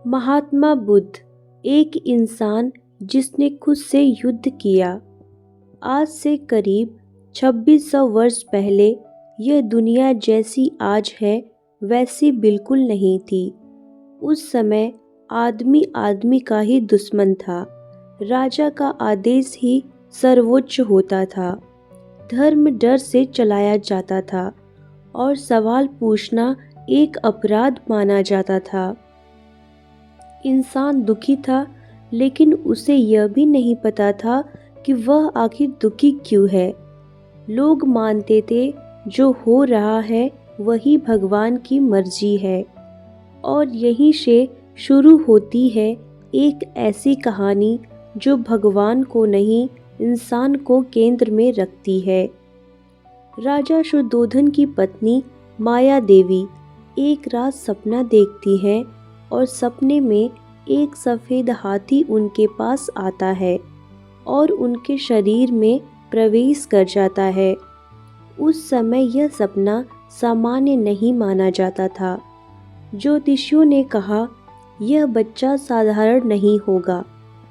महात्मा बुद्ध एक इंसान जिसने खुद से युद्ध किया। आज से करीब 2600 वर्ष पहले यह दुनिया जैसी आज है वैसी बिल्कुल नहीं थी। उस समय आदमी आदमी का ही दुश्मन था। राजा का आदेश ही सर्वोच्च होता था। धर्म डर से चलाया जाता था और सवाल पूछना एक अपराध माना जाता था। इंसान दुखी था, लेकिन उसे यह भी नहीं पता था कि वह आखिर दुखी क्यों है। लोग मानते थे जो हो रहा है वही भगवान की मर्जी है। और यहीं से शुरू होती है एक ऐसी कहानी जो भगवान को नहीं, इंसान को केंद्र में रखती है। राजा शुद्धोधन की पत्नी माया देवी एक रात सपना देखती हैं और सपने में एक सफ़ेद हाथी उनके पास आता है और उनके शरीर में प्रवेश कर जाता है। उस समय यह सपना सामान्य नहीं माना जाता था। ज्योतिषियों ने कहा यह बच्चा साधारण नहीं होगा,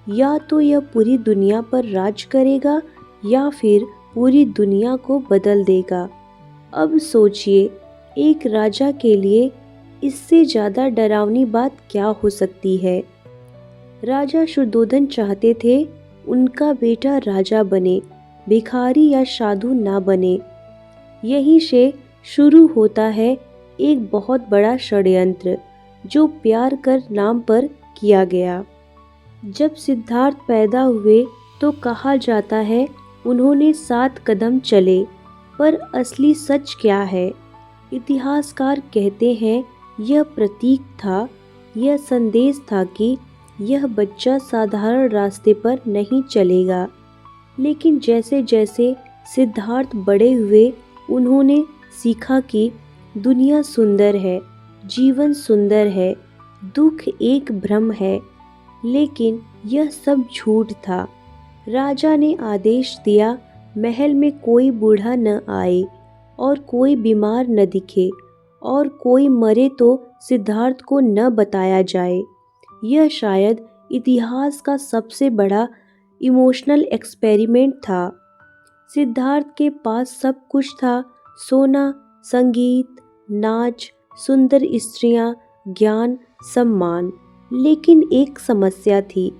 या तो यह पूरी दुनिया पर राज करेगा या फिर पूरी दुनिया को बदल देगा। अब सोचिए, एक राजा के लिए इससे ज़्यादा डरावनी बात क्या हो सकती है। राजा शुद्धोधन चाहते थे उनका बेटा राजा बने, भिखारी या साधु ना बने। यहीं से शुरू होता है एक बहुत बड़ा षड्यंत्र जो प्यार कर नाम पर किया गया। जब सिद्धार्थ पैदा हुए तो कहा जाता है उन्होंने 7 कदम चले, पर असली सच क्या है? इतिहासकार कहते हैं यह प्रतीक था, यह संदेश था कि यह बच्चा साधारण रास्ते पर नहीं चलेगा। लेकिन जैसे जैसे सिद्धार्थ बड़े हुए उन्होंने सीखा कि दुनिया सुंदर है, जीवन सुंदर है, दुख एक भ्रम है। लेकिन यह सब झूठ था। राजा ने आदेश दिया महल में कोई बूढ़ा न आए और कोई बीमार न दिखे और कोई मरे तो सिद्धार्थ को न बताया जाए। यह शायद इतिहास का सबसे बड़ा इमोशनल एक्सपेरिमेंट था। सिद्धार्थ के पास सब कुछ था, सोना, संगीत, नाच, सुंदर स्त्रियां, ज्ञान, सम्मान। लेकिन एक समस्या थी।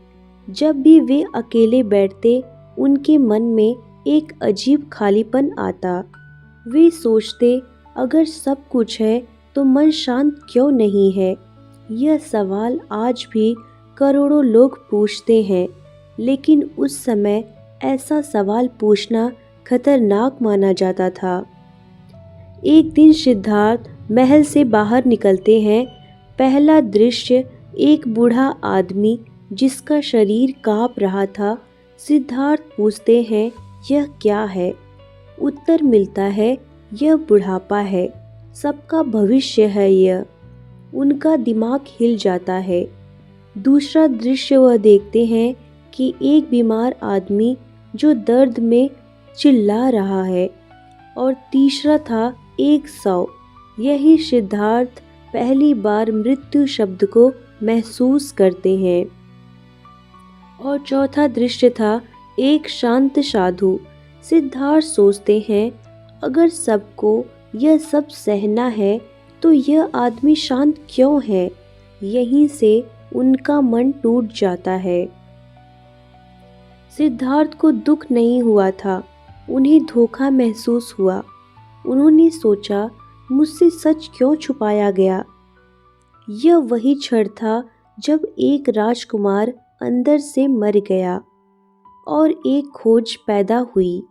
जब भी वे अकेले बैठते उनके मन में एक अजीब खालीपन आता। वे सोचते अगर सब कुछ है तो मन शांत क्यों नहीं है। यह सवाल आज भी करोड़ों लोग पूछते हैं, लेकिन उस समय ऐसा सवाल पूछना खतरनाक माना जाता था। एक दिन सिद्धार्थ महल से बाहर निकलते हैं। पहला दृश्य एक बूढ़ा आदमी जिसका शरीर कांप रहा था। सिद्धार्थ पूछते हैं यह क्या है? उत्तर मिलता है यह बुढ़ापा है, सबका भविष्य है यह। उनका दिमाग हिल जाता है। दूसरा दृश्य वह देखते हैं कि एक बीमार आदमी जो दर्द में चिल्ला रहा है। और तीसरा था 100। यही सिद्धार्थ पहली बार मृत्यु शब्द को महसूस करते हैं। और चौथा दृश्य था एक शांत साधु। सिद्धार्थ सोचते हैं अगर सबको यह सब सहना है तो यह आदमी शांत क्यों है? यहीं से उनका मन टूट जाता है। सिद्धार्थ को दुख नहीं हुआ था, उन्हें धोखा महसूस हुआ। उन्होंने सोचा मुझसे सच क्यों छुपाया गया। यह वही क्षण था जब एक राजकुमार अंदर से मर गया और एक खोज पैदा हुई।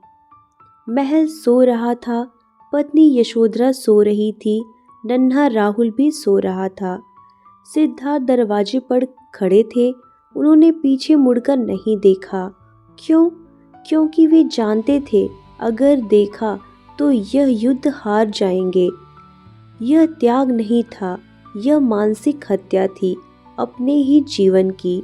महल सो रहा था, पत्नी यशोधरा सो रही थी, नन्हा राहुल भी सो रहा था। सिद्धार्थ दरवाजे पर खड़े थे। उन्होंने पीछे मुड़कर नहीं देखा। क्यों? क्योंकि वे जानते थे अगर देखा तो यह युद्ध हार जाएंगे। यह त्याग नहीं था, यह मानसिक हत्या थी, अपने ही जीवन की।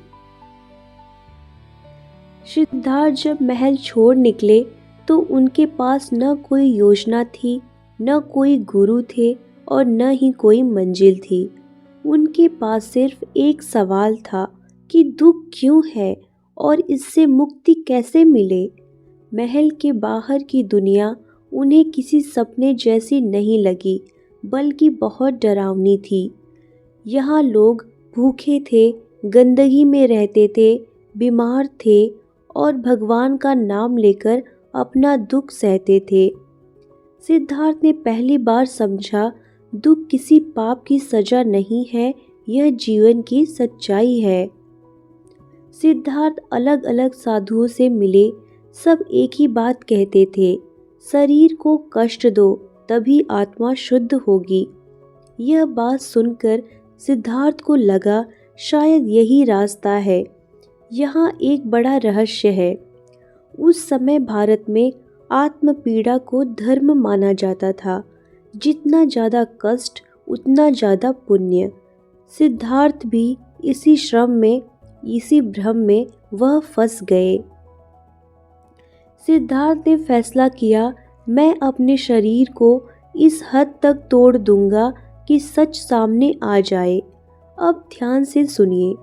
सिद्धार्थ जब महल छोड़ निकले तो उनके पास न कोई योजना थी, न कोई गुरु थे और न ही कोई मंजिल थी। उनके पास सिर्फ एक सवाल था कि दुख क्यों है और इससे मुक्ति कैसे मिले। महल के बाहर की दुनिया उन्हें किसी सपने जैसी नहीं लगी, बल्कि बहुत डरावनी थी। यहाँ लोग भूखे थे, गंदगी में रहते थे, बीमार थे और भगवान का नाम लेकर अपना दुख सहते थे। सिद्धार्थ ने पहली बार समझा, दुख किसी पाप की सजा नहीं है, यह जीवन की सच्चाई है। सिद्धार्थ अलग अलग साधुओं से मिले, सब एक ही बात कहते थे, शरीर को कष्ट दो तभी आत्मा शुद्ध होगी। यह बात सुनकर सिद्धार्थ को लगा शायद यही रास्ता है। यहाँ एक बड़ा रहस्य है। उस समय भारत में आत्म पीड़ा को धर्म माना जाता था। जितना ज़्यादा कष्ट उतना ज़्यादा पुण्य। सिद्धार्थ भी इसी श्रम में, इसी भ्रम में वह फंस गए। सिद्धार्थ ने फैसला किया, मैं अपने शरीर को इस हद तक तोड़ दूंगा कि सच सामने आ जाए। अब ध्यान से सुनिए,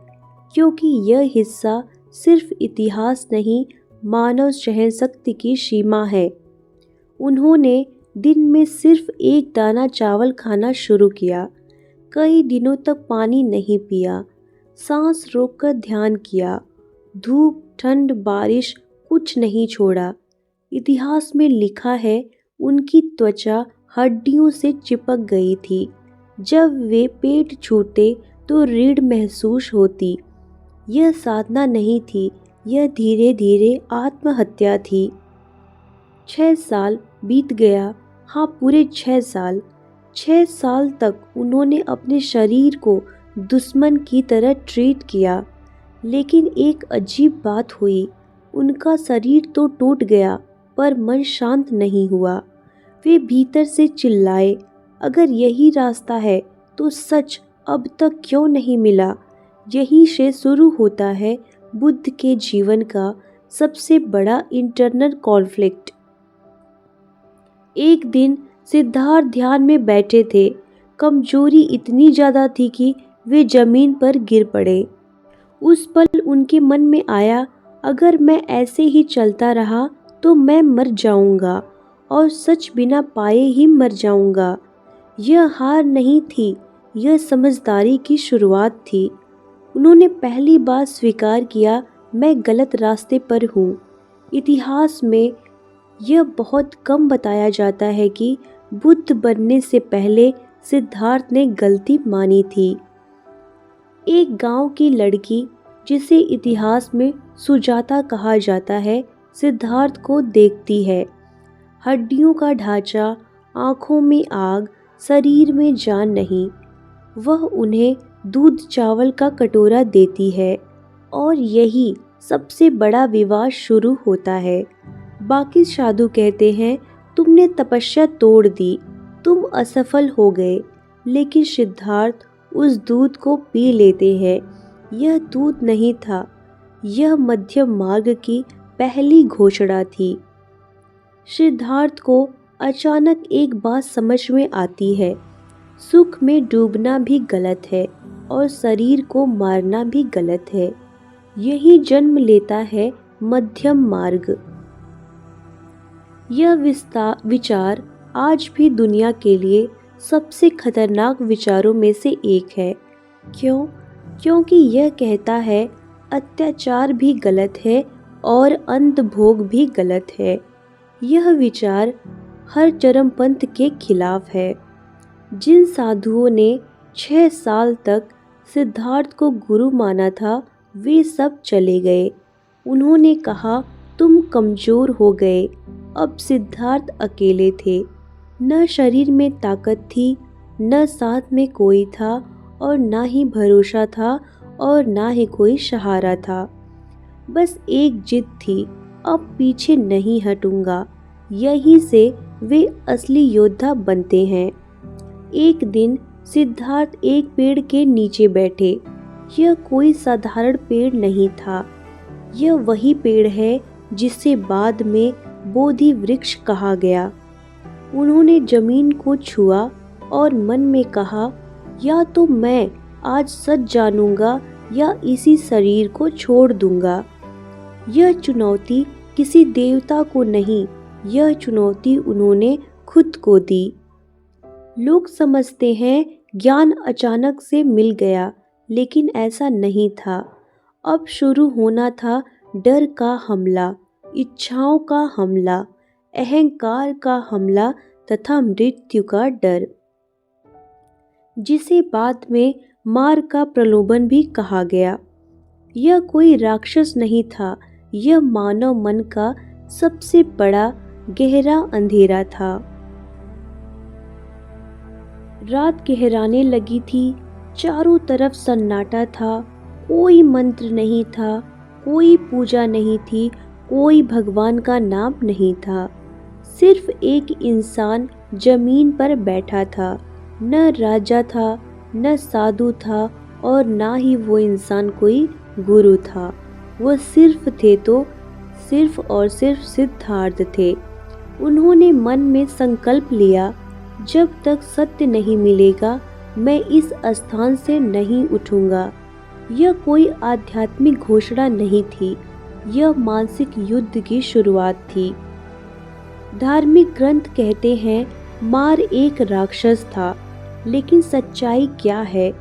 क्योंकि यह हिस्सा सिर्फ इतिहास नहीं, मानव सहनशक्ति की सीमा है। उन्होंने दिन में सिर्फ एक दाना चावल खाना शुरू किया, कई दिनों तक पानी नहीं पिया, सांस रोककर ध्यान किया, धूप, ठंड, बारिश कुछ नहीं छोड़ा। इतिहास में लिखा है, उनकी त्वचा हड्डियों से चिपक गई थी। जब वे पेट छूते तो रीढ़ महसूस होती। यह साधना नहीं थी, यह धीरे धीरे आत्महत्या थी। 6 साल बीत गया, हाँ पूरे 6 साल। 6 साल तक उन्होंने अपने शरीर को दुश्मन की तरह ट्रीट किया। लेकिन एक अजीब बात हुई, उनका शरीर तो टूट गया पर मन शांत नहीं हुआ। वे भीतर से चिल्लाए, अगर यही रास्ता है तो सच अब तक क्यों नहीं मिला। यहीं से शुरू होता है बुद्ध के जीवन का सबसे बड़ा इंटरनल कॉन्फ्लिक्ट। एक दिन सिद्धार्थ ध्यान में बैठे थे। कमजोरी इतनी ज़्यादा थी कि वे जमीन पर गिर पड़े। उस पल उनके मन में आया, अगर मैं ऐसे ही चलता रहा तो मैं मर जाऊंगा और सच बिना पाए ही मर जाऊंगा। यह हार नहीं थी, यह समझदारी की शुरुआत थी। उन्होंने पहली बार स्वीकार किया, मैं गलत रास्ते पर हूँ। इतिहास में यह बहुत कम बताया जाता है कि बुद्ध बनने से पहले सिद्धार्थ ने गलती मानी थी। एक गांव की लड़की, जिसे इतिहास में सुजाता कहा जाता है, सिद्धार्थ को देखती है। हड्डियों का ढांचा, आँखों में आग, शरीर में जान नहीं। वह उन्हें दूध चावल का कटोरा देती है और यही सबसे बड़ा विवाद शुरू होता है। बाकी साधु कहते हैं, तुमने तपस्या तोड़ दी, तुम असफल हो गए। लेकिन सिद्धार्थ उस दूध को पी लेते हैं। यह दूध नहीं था, यह मध्यम मार्ग की पहली घोषणा थी। सिद्धार्थ को अचानक एक बात समझ में आती है, सुख में डूबना भी गलत है और शरीर को मारना भी गलत है। यही जन्म लेता है मध्यम मार्ग। यह विचार आज भी दुनिया के लिए सबसे खतरनाक विचारों में से एक है। क्यों? क्योंकि यह कहता है अत्याचार भी गलत है और अंधभोग भी गलत है। यह विचार हर चरमपंथ के खिलाफ है। जिन साधुओं ने 6 साल तक सिद्धार्थ को गुरु माना था, वे सब चले गए। उन्होंने कहा, तुम कमज़ोर हो गए। अब सिद्धार्थ अकेले थे। न शरीर में ताकत थी, न साथ में कोई था और ना ही भरोसा था और ना ही कोई सहारा था। बस एक जिद थी, अब पीछे नहीं हटूंगा। यहीं से वे असली योद्धा बनते हैं। एक दिन सिद्धार्थ एक पेड़ के नीचे बैठे। यह कोई साधारण पेड़ नहीं था। यह वही पेड़ है जिसे बाद में बोधि वृक्ष कहा गया। उन्होंने जमीन को छुआ और मन में कहा, या तो मैं आज सच जानूंगा या इसी शरीर को छोड़ दूंगा। यह चुनौती किसी देवता को नहीं, यह चुनौती उन्होंने खुद को दी। लोग समझते हैं ज्ञान अचानक से मिल गया, लेकिन ऐसा नहीं था। अब शुरू होना था डर का हमला, इच्छाओं का हमला, अहंकार का हमला तथा मृत्यु का डर, जिसे बाद में मार का प्रलोभन भी कहा गया। यह कोई राक्षस नहीं था, यह मानव मन का सबसे बड़ा गहरा अंधेरा था। रात गहराने लगी थी, चारों तरफ सन्नाटा था, कोई मंत्र नहीं था, कोई पूजा नहीं थी, कोई भगवान का नाम नहीं था। सिर्फ एक इंसान जमीन पर बैठा था, न राजा था, न साधु था और ना ही वो इंसान कोई गुरु था। वो सिर्फ थे तो सिर्फ और सिर्फ सिद्धार्थ थे। उन्होंने मन में संकल्प लिया, जब तक सत्य नहीं मिलेगा मैं इस स्थान से नहीं उठूंगा। यह कोई आध्यात्मिक घोषणा नहीं थी, यह मानसिक युद्ध की शुरुआत थी। धार्मिक ग्रंथ कहते हैं मार एक राक्षस था, लेकिन सच्चाई क्या है?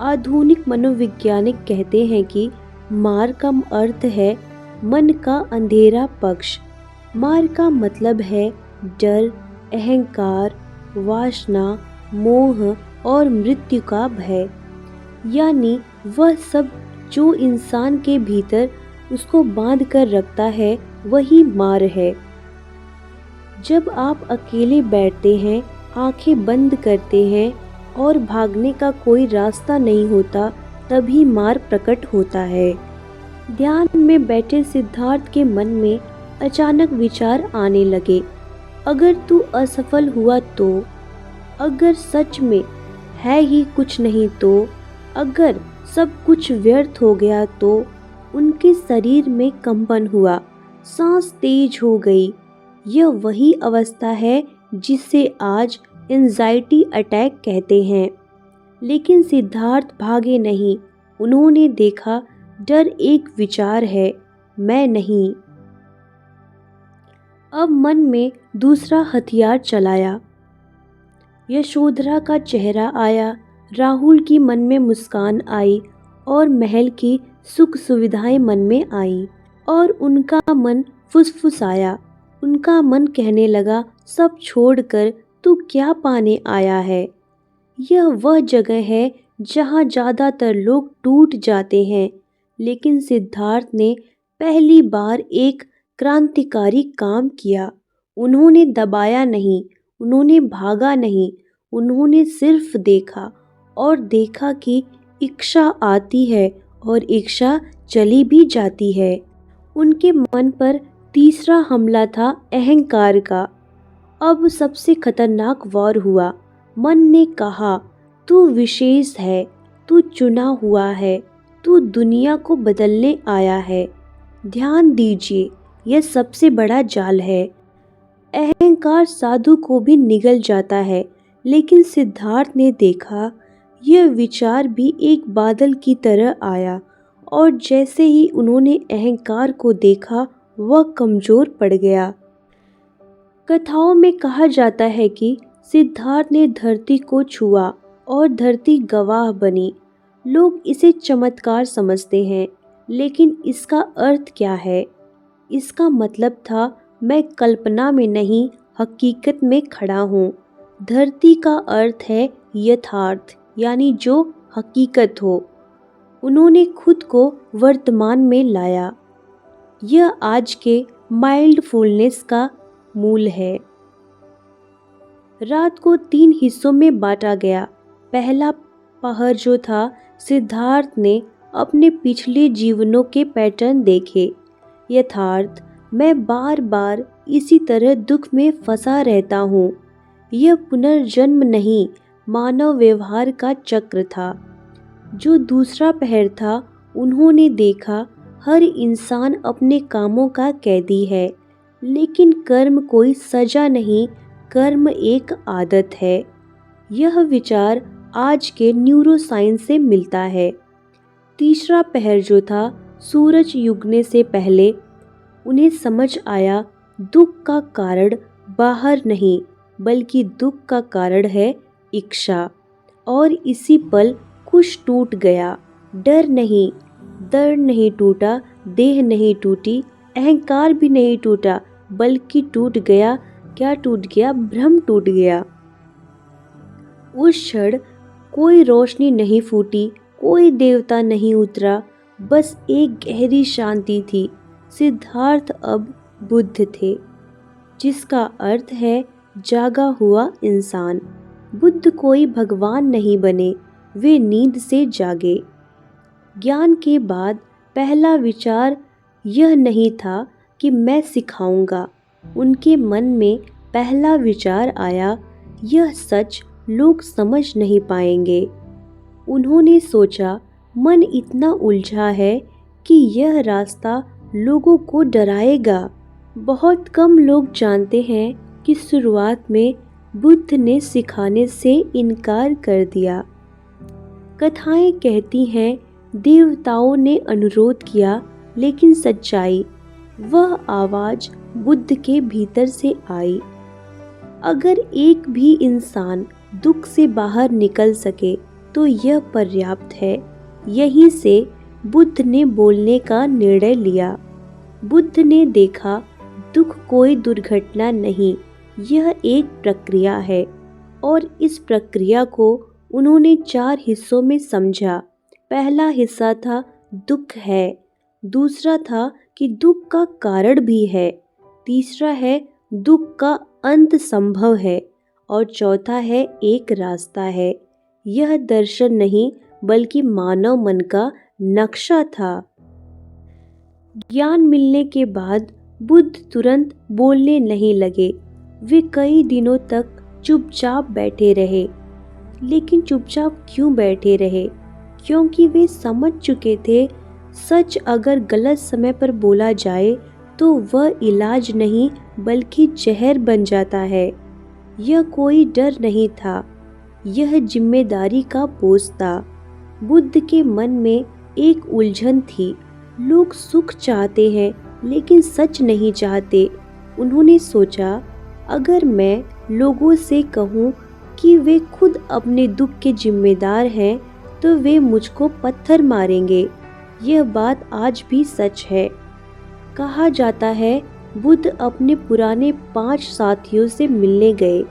आधुनिक मनोवैज्ञानिक कहते हैं कि मार का अर्थ है मन का अंधेरा पक्ष। मार का मतलब है डर, अहंकार, वासना, मोह और मृत्यु का भय, यानी वह सब जो इंसान के भीतर उसको बांध कर रखता है वही मार है। जब आप अकेले बैठते हैं, आंखें बंद करते हैं और भागने का कोई रास्ता नहीं होता, तभी मार प्रकट होता है। ध्यान में बैठे सिद्धार्थ के मन में अचानक विचार आने लगे। अगर तू असफल हुआ तो, अगर सच में है ही कुछ नहीं तो, अगर सब कुछ व्यर्थ हो गया तो। उनके शरीर में कंपन हुआ, सांस तेज हो गई। यह वही अवस्था है जिसे आज एंजाइटी अटैक कहते हैं। लेकिन सिद्धार्थ भागे नहीं। उन्होंने देखा डर एक विचार है, मैं नहीं। अब मन में दूसरा हथियार चलाया। यशोधरा का चेहरा आया, राहुल की मन में मुस्कान आई और महल की सुख सुविधाएं मन में आई और उनका मन फुसफुसाया। उनका मन कहने लगा, सब छोड़कर तू क्या पाने आया है? यह वह जगह है जहाँ ज़्यादातर लोग टूट जाते हैं, लेकिन सिद्धार्थ ने पहली बार एक क्रांतिकारी काम किया। उन्होंने दबाया नहीं, उन्होंने भागा नहीं, उन्होंने सिर्फ देखा और देखा कि इच्छा आती है और इच्छा चली भी जाती है। उनके मन पर तीसरा हमला था अहंकार का। अब सबसे खतरनाक वार हुआ। मन ने कहा, तू विशेष है, तू चुना हुआ है, तू दुनिया को बदलने आया है। ध्यान दीजिए, यह सबसे बड़ा जाल है। अहंकार साधु को भी निगल जाता है, लेकिन सिद्धार्थ ने देखा यह विचार भी एक बादल की तरह आया और जैसे ही उन्होंने अहंकार को देखा वह कमजोर पड़ गया। कथाओं में कहा जाता है कि सिद्धार्थ ने धरती को छुआ और धरती गवाह बनी। लोग इसे चमत्कार समझते हैं, लेकिन इसका अर्थ क्या है? इसका मतलब था, मैं कल्पना में नहीं, हकीकत में खड़ा हूँ। धरती का अर्थ है यथार्थ, यानी जो हकीकत हो। उन्होंने खुद को वर्तमान में लाया। यह आज के माइंडफुलनेस का मूल है। रात को 3 हिस्सों में बांटा गया। पहला पहर जो था, सिद्धार्थ ने अपने पिछले जीवनों के पैटर्न देखे। यथार्थ, मैं बार बार इसी तरह दुख में फंसा रहता हूँ। यह पुनर्जन्म नहीं, मानव व्यवहार का चक्र था। जो दूसरा पहर था, उन्होंने देखा हर इंसान अपने कामों का कैदी है, लेकिन कर्म कोई सजा नहीं, कर्म एक आदत है। यह विचार आज के न्यूरोसाइंस से मिलता है। तीसरा पहर जो था, सूरज उगने से पहले उन्हें समझ आया दुख का कारण बाहर नहीं बल्कि दुख का कारण है इच्छा। और इसी पल कुछ टूट गया। डर नहीं, दर्द नहीं टूटा, देह नहीं टूटी, अहंकार भी नहीं टूटा, बल्कि टूट गया, क्या टूट गया? भ्रम टूट गया। उस क्षण कोई रोशनी नहीं फूटी, कोई देवता नहीं उतरा, बस एक गहरी शांति थी। सिद्धार्थ अब बुद्ध थे, जिसका अर्थ है जागा हुआ इंसान। बुद्ध कोई भगवान नहीं बने, वे नींद से जागे। ज्ञान के बाद पहला विचार यह नहीं था कि मैं सिखाऊंगा। उनके मन में पहला विचार आया, यह सच लोग समझ नहीं पाएंगे। उन्होंने सोचा, मन इतना उलझा है कि यह रास्ता लोगों को डराएगा। बहुत कम लोग जानते हैं कि शुरुआत में बुद्ध ने सिखाने से इनकार कर दिया। कथाएं कहती हैं देवताओं ने अनुरोध किया, लेकिन सच्चाई, वह आवाज बुद्ध के भीतर से आई। अगर एक भी इंसान दुख से बाहर निकल सके तो यह पर्याप्त है। यहीं से बुद्ध ने बोलने का निर्णय लिया। बुद्ध ने देखा, दुख कोई दुर्घटना नहीं, यह एक प्रक्रिया है। और इस प्रक्रिया को उन्होंने 4 हिस्सों में समझा। पहला हिस्सा था दुख है, दूसरा था कि दुख का कारण भी है, तीसरा है दुख का अंत संभव है, और चौथा है एक रास्ता है। यह दर्शन नहीं बल्कि मानव मन का नक्शा था। ज्ञान मिलने के बाद बुद्ध तुरंत बोलने नहीं लगे। वे कई दिनों तक चुपचाप बैठे रहे। लेकिन चुपचाप क्यों बैठे रहे? क्योंकि वे समझ चुके थे, सच अगर गलत समय पर बोला जाए तो वह इलाज नहीं बल्कि जहर बन जाता है। यह कोई डर नहीं था, यह जिम्मेदारी का बोझ था। बुद्ध के मन में एक उलझन थी। लोग सुख चाहते हैं लेकिन सच नहीं चाहते। उन्होंने सोचा, अगर मैं लोगों से कहूँ कि वे खुद अपने दुख के जिम्मेदार हैं तो वे मुझको पत्थर मारेंगे। यह बात आज भी सच है। कहा जाता है बुद्ध अपने पुराने 5 साथियों से मिलने गए।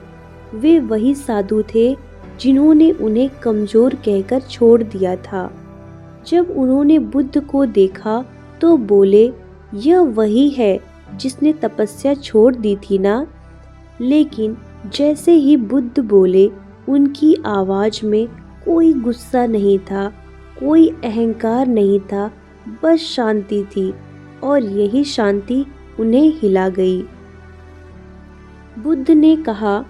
वे वही साधु थे जिन्होंने उन्हें कमजोर कहकर छोड़ दिया था। जब उन्होंने बुद्ध को देखा तो बोले, यह वही है जिसने तपस्या छोड़ दी थी ना? लेकिन जैसे ही बुद्ध बोले, उनकी आवाज में कोई गुस्सा नहीं था, कोई अहंकार नहीं था, बस शांति थी। और यही शांति उन्हें हिला गई। बुद्ध ने कहा,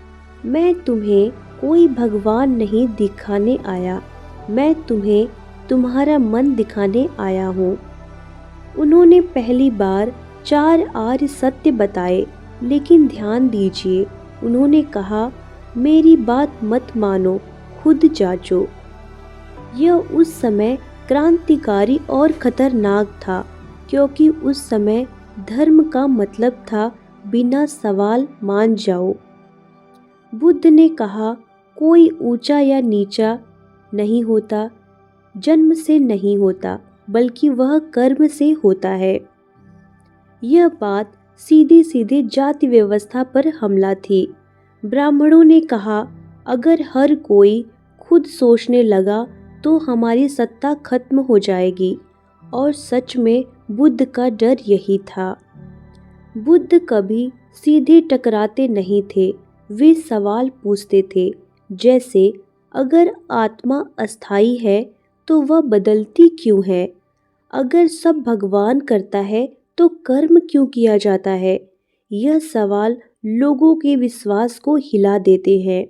मैं तुम्हें कोई भगवान नहीं दिखाने आया, मैं तुम्हें तुम्हारा मन दिखाने आया हूँ। उन्होंने पहली बार 4 आर्य सत्य बताए, लेकिन ध्यान दीजिए, उन्होंने कहा, मेरी बात मत मानो, खुद जांचो। यह उस समय क्रांतिकारी और खतरनाक था, क्योंकि उस समय धर्म का मतलब था बिना सवाल मान जाओ। बुद्ध ने कहा, कोई ऊंचा या नीचा नहीं होता, जन्म से नहीं होता, बल्कि वह कर्म से होता है। यह बात सीधे सीधे जाति व्यवस्था पर हमला थी। ब्राह्मणों ने कहा, अगर हर कोई खुद सोचने लगा तो हमारी सत्ता खत्म हो जाएगी। और सच में बुद्ध का डर यही था। बुद्ध कभी सीधे टकराते नहीं थे, वे सवाल पूछते थे, जैसे अगर आत्मा अस्थाई है तो वह बदलती क्यों है? अगर सब भगवान करता है तो कर्म क्यों किया जाता है? यह सवाल लोगों के विश्वास को हिला देते हैं।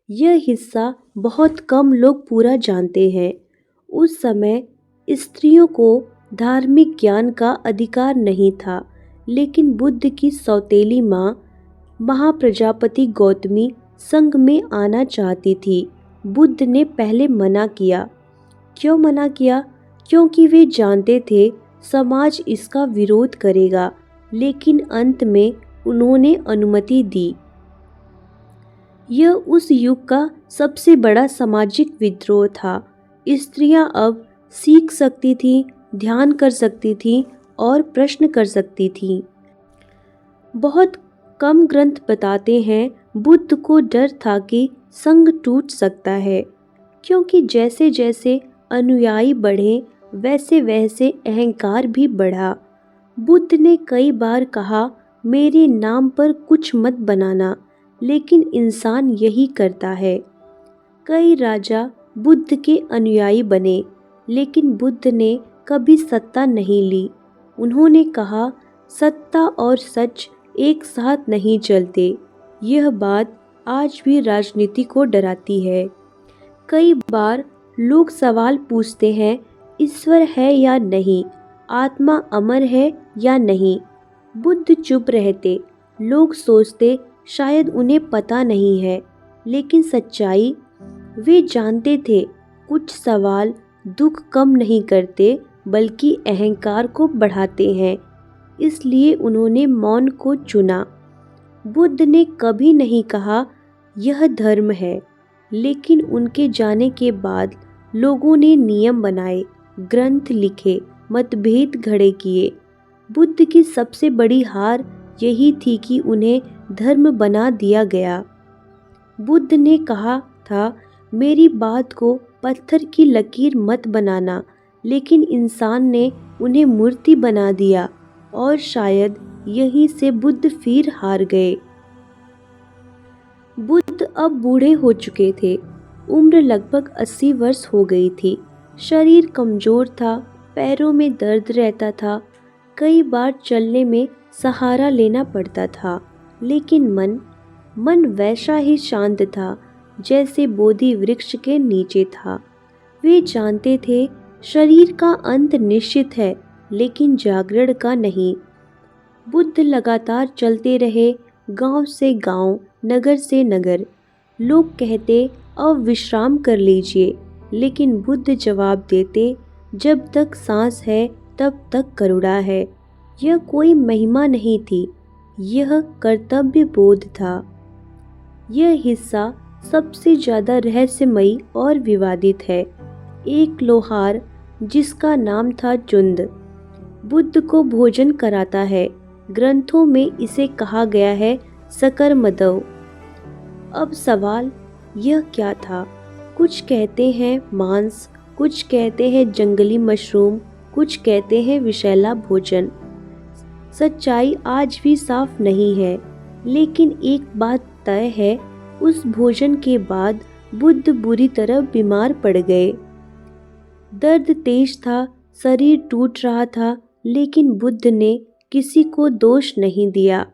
यह हिस्सा बहुत कम लोग पूरा जानते हैं। उस समय स्त्रियों को धार्मिक ज्ञान का अधिकार नहीं था, लेकिन बुद्ध की सौतेली माँ महाप्रजापति गौतमी संघ में आना चाहती थी। बुद्ध ने पहले मना किया। क्यों मना किया? क्योंकि वे जानते थे समाज इसका विरोध करेगा, लेकिन अंत में उन्होंने अनुमति दी। यह उस युग का सबसे बड़ा सामाजिक विद्रोह था। स्त्रियां अब सीख सकती थीं, ध्यान कर सकती थीं और प्रश्न कर सकती थीं। बहुत कम ग्रंथ बताते हैं बुद्ध को डर था कि संघ टूट सकता है, क्योंकि जैसे जैसे अनुयायी बढ़े वैसे वैसे अहंकार भी बढ़ा। बुद्ध ने कई बार कहा, मेरे नाम पर कुछ मत बनाना, लेकिन इंसान यही करता है। कई राजा बुद्ध के अनुयायी बने, लेकिन बुद्ध ने कभी सत्ता नहीं ली। उन्होंने कहा, सत्ता और सच एक साथ नहीं चलते। यह बात आज भी राजनीति को डराती है। कई बार लोग सवाल पूछते हैं, ईश्वर है या नहीं, आत्मा अमर है या नहीं। बुद्ध चुप रहते। लोग सोचते शायद उन्हें पता नहीं है, लेकिन सच्चाई वे जानते थे। कुछ सवाल दुख कम नहीं करते, बल्कि अहंकार को बढ़ाते हैं। इसलिए उन्होंने मौन को चुना। बुद्ध ने कभी नहीं कहा यह धर्म है, लेकिन उनके जाने के बाद लोगों ने नियम बनाए, ग्रंथ लिखे, मतभेद खड़े किए। बुद्ध की सबसे बड़ी हार यही थी कि उन्हें धर्म बना दिया गया। बुद्ध ने कहा था, मेरी बात को पत्थर की लकीर मत बनाना, लेकिन इंसान ने उन्हें मूर्ति बना दिया और शायद यहीं से बुद्ध फिर हार गए। बुद्ध अब बूढ़े हो चुके थे। उम्र लगभग 80 वर्ष हो गई थी। शरीर कमजोर था, पैरों में दर्द रहता था, कई बार चलने में सहारा लेना पड़ता था, लेकिन मन वैसा ही शांत था जैसे बोधि वृक्ष के नीचे था। वे जानते थे शरीर का अंत निश्चित है, लेकिन जागरण का नहीं। बुद्ध लगातार चलते रहे, गांव से गांव, नगर से नगर। लोग कहते अब विश्राम कर लीजिए, लेकिन बुद्ध जवाब देते, जब तक सांस है तब तक करुणा है। यह कोई महिमा नहीं थी, यह कर्तव्य बोध था। यह हिस्सा सबसे ज़्यादा रहस्यमयी और विवादित है। एक लोहार जिसका नाम था चुंद बुद्ध को भोजन कराता है। ग्रंथों में इसे कहा गया है सकरमदव। अब सवाल यह क्या था? कुछ कहते हैं मांस, कुछ कहते हैं जंगली मशरूम, कुछ कहते हैं विषैला भोजन। सच्चाई आज भी साफ नहीं है, लेकिन एक बात तय है, उस भोजन के बाद बुद्ध बुरी तरह बीमार पड़ गए। दर्द तेज था, शरीर टूट रहा था, लेकिन बुद्ध ने किसी को दोष नहीं दिया।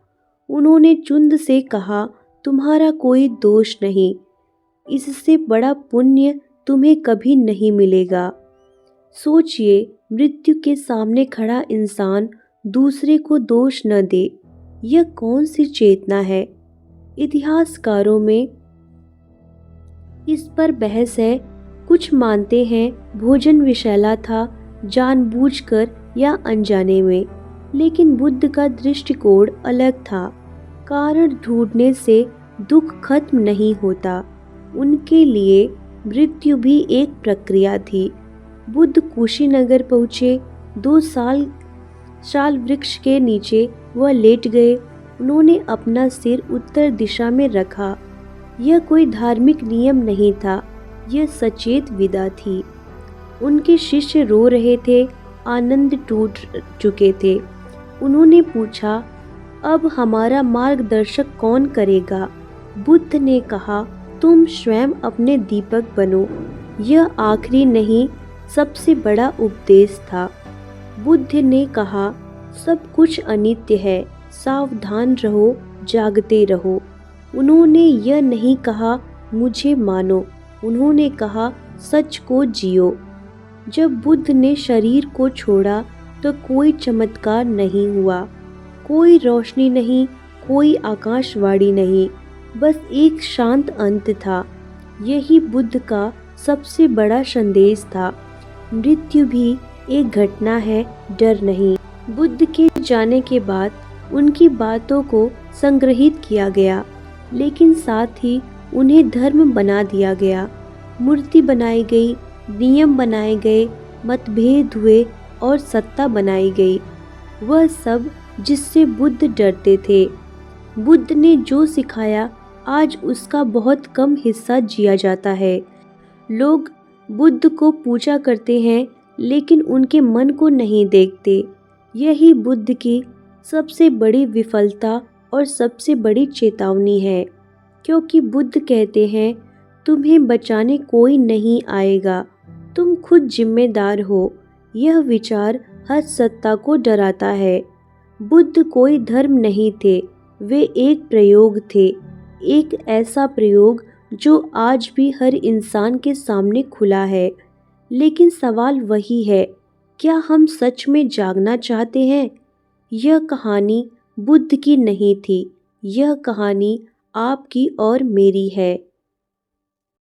उन्होंने चुंद से कहा, तुम्हारा कोई दोष नहीं, इससे बड़ा पुण्य तुम्हें कभी नहीं मिलेगा। सोचिए, मृत्यु के सामने खड़ा इंसान दूसरे को दोष न दे, यह कौन सी चेतना है? इतिहासकारों में इस पर बहस है। कुछ मानते हैं भोजन विषैला था, जानबूझकर या अनजाने में, लेकिन बुद्ध का दृष्टिकोण अलग था। कारण ढूंढने से दुख खत्म नहीं होता। उनके लिए मृत्यु भी एक प्रक्रिया थी। बुद्ध कुशीनगर पहुँचे। 2 साल वृक्ष के नीचे वह लेट गए। उन्होंने अपना सिर उत्तर दिशा में रखा। यह कोई धार्मिक नियम नहीं था, यह सचेत विदा थी। उनके शिष्य रो रहे थे, आनंद टूट चुके थे। उन्होंने पूछा, अब हमारा मार्गदर्शक कौन करेगा? बुद्ध ने कहा, तुम स्वयं अपने दीपक बनो। यह आखिरी नहीं, सबसे बड़ा उपदेश था। बुद्ध ने कहा, सब कुछ अनित्य है, सावधान रहो, जागते रहो। उन्होंने यह नहीं कहा मुझे मानो, उन्होंने कहा सच को जियो। जब बुद्ध ने शरीर को छोड़ा तो कोई चमत्कार नहीं हुआ, कोई रोशनी नहीं, कोई आकाशवाणी नहीं, बस एक शांत अंत था। यही बुद्ध का सबसे बड़ा संदेश था। मृत्यु भी एक घटना है, डर नहीं। बुद्ध के जाने के बाद उनकी बातों को संग्रहित किया गया, लेकिन साथ ही उन्हें धर्म बना दिया गया। मूर्ति बनाई गई, नियम बनाए गए, मतभेद हुए और सत्ता बनाई गई। वह सब जिससे बुद्ध डरते थे। बुद्ध ने जो सिखाया आज उसका बहुत कम हिस्सा जिया जाता है। लोग बुद्ध को पूजा करते हैं लेकिन उनके मन को नहीं देखते। यही बुद्ध की सबसे बड़ी विफलता और सबसे बड़ी चेतावनी है, क्योंकि बुद्ध कहते हैं तुम्हें बचाने कोई नहीं आएगा, तुम खुद जिम्मेदार हो। यह विचार हर सत्ता को डराता है। बुद्ध कोई धर्म नहीं थे, वे एक प्रयोग थे, एक ऐसा प्रयोग जो आज भी हर इंसान के सामने खुला है। लेकिन सवाल वही है, क्या हम सच में जागना चाहते हैं? यह कहानी बुद्ध की नहीं थी, यह कहानी आपकी और मेरी है।